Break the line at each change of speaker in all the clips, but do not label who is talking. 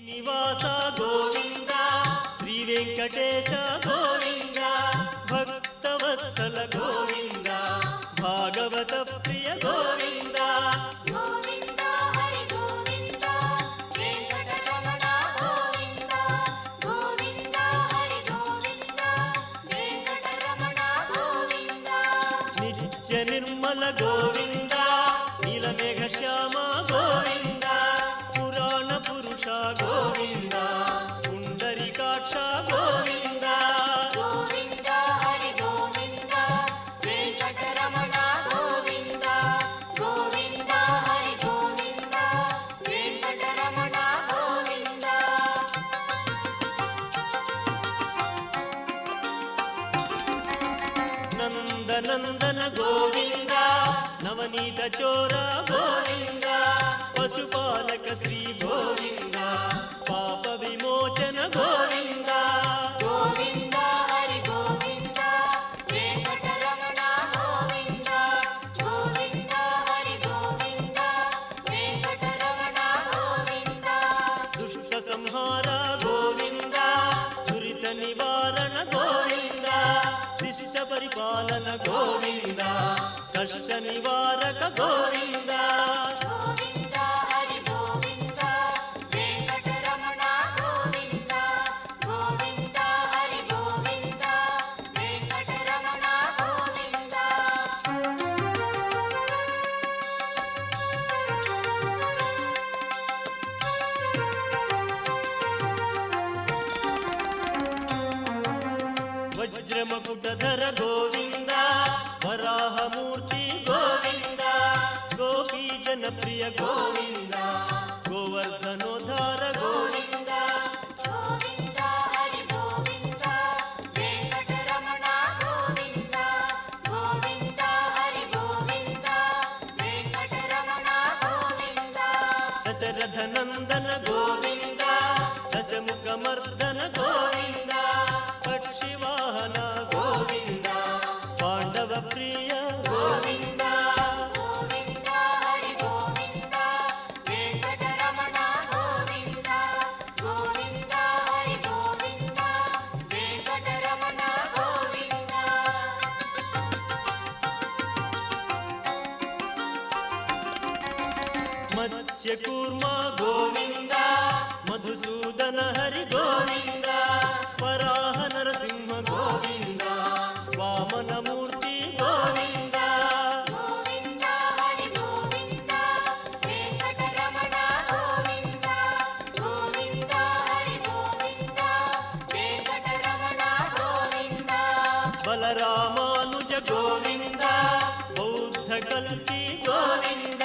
శ్రీనివాస గోవింద శ్రీ వెంకటేశ గోవింద భక్తవత్సల గోవింద భాగవత ప్రియ గోవింద
గోవింద హరి గోవింద వెంకటరమణ గోవింద గోవింద హరి గోవింద వెంకటరమణ గోవింద
నిత్య నిర్మల గోవింద నీలమేఘ శ్యామ గోవింద పురాణ పురుష గోవింద పుండరీకాక్ష గోవింద
గోవింద హరి గోవింద వెంకటరమణ గోవింద గోవింద హరి గోవింద వెంకటరమణ గోవింద
నందనందన గోవింద నవనీత చోర గోవింద పశుపాలక శ్రీ గోవింద పాప విమోచన గోవింద
గోవింద హరి గోవింద వెంకటరమణ గోవింద గోవింద హరి గోవింద వెంకటరమణ గోవింద
దుష్ట సంహార గోవింద దురిత నివారణ గోవింద శిష్ట పరిపాలన గోవింద కష్ట నివారక గోవింద
గోవింద హరి గోవింద వెంకటరమణ గోవింద గోవింద హరి గోవింద వెంకటరమణ గోవింద
వజ్రమకుటధర గోవింద వరాహమూర్తి గోవింద గోపీ జనప్రియ గోవింద గోవర్ధనోద్ధార గోవింద
గోవింద హరి గోవింద వెంకటరమణ గోవింద గోవింద హరి గోవింద వెంకటరమణ గోవింద
దశరథ నందన గోవింద దశముఖమర్దన గోవింద పక్షివాహన గోవింద పాండవ ప్రియ గోవింద
గోవింద హరి గోవింద వెంకటరమణ గోవింద గోవింద హరి గోవింద వెంకటరమణ గోవింద
మత్స్యకూర్మ గోవింద మధుసూదన హరి గోవింద వరాహ నరసింహ గోవింద వామనమూర్తి గోవింద
గోవింద హరి గోవింద వెంకటరమణ గోవింద గోవింద హరి గోవింద వెంకటరమణ గోవింద
బలరామానుజ గోవింద బౌద్ధ కల్కి గోవింద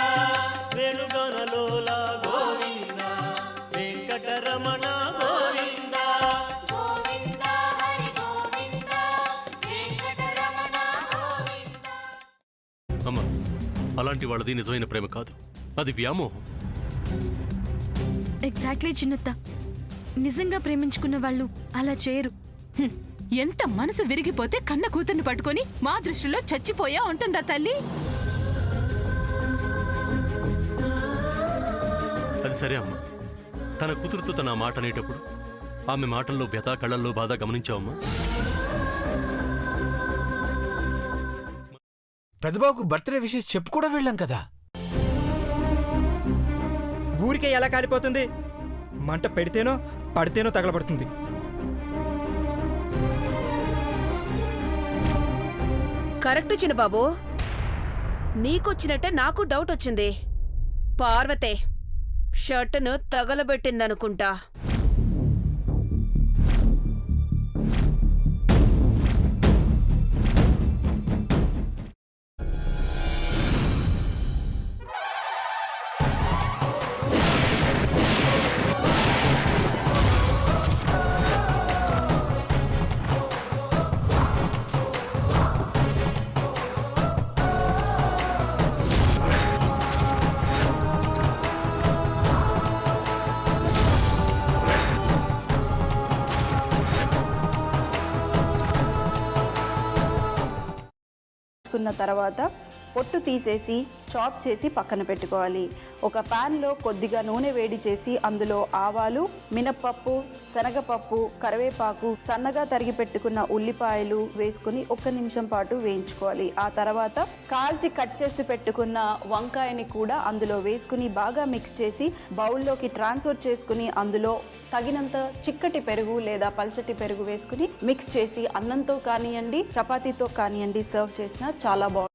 వేణుగణలోల గోవింద వెంకటరమణ గోవింద
గోవింద హరి గోవింద వెంకటరమణ గోవింద
అమ్మా, అలాంటి వాళ్ళది నిజమైన ప్రేమ కాదు, అది వ్యామోహం.
ఎగ్జాక్ట్లీ చిన్నత్త. నిజంగా ప్రేమించుకున్న వాళ్ళు అలా చేయరు.
హ్మ్. ఎంత మనసు విరిగిపోతే కన్న కూతుర్ని పట్టుకొని మా దృష్టిలో చచ్చిపోయా ఉంటుందా తల్లి?
అది సరే అమ్మా, తన కూతురుతో తన మాట అనేటప్పుడు ఆమె మాటల్లో వ్యథ, కళ్ళల్లో బాధ గమనించావమ్మా?
పెద్దబాబుకు బర్త్డే విషెస్ చెప్పు కూడా వెళ్ళాం కదా.
ఊరికే ఎలా కాలిపోతుంది? మంట పెడితేనో పడితేనో తగలబడుతుంది.
కరెక్ట్ చిన్నబాబు, నీకొచ్చినట్టే నాకు డౌట్ వచ్చింది. పార్వతే షర్టును తగలబెట్టిందనుకుంటా.
తర్వాత పొట్టు తీసేసి చాప్ చేసి పక్కన పెట్టుకోవాలి. ఒక ప్యాన్లో కొద్దిగా నూనె వేడి చేసి అందులో ఆవాలు, మినప్పప్పు, శనగపప్పు, కరివేపాకు, సన్నగా తరిగి పెట్టుకున్న ఉల్లిపాయలు వేసుకుని 1 నిమిషం పాటు వేయించుకోవాలి. ఆ తర్వాత కాల్చి కట్ చేసి పెట్టుకున్న వంకాయని కూడా అందులో వేసుకుని బాగా మిక్స్ చేసి బౌల్లోకి ట్రాన్స్ఫర్ చేసుకుని అందులో తగినంత చిక్కటి పెరుగు లేదా పల్చటి పెరుగు వేసుకుని మిక్స్ చేసి అన్నంతో కానివ్వండి, చపాతీతో కానివ్వండి సర్వ్ చేసినా చాలా బాగుంటుంది.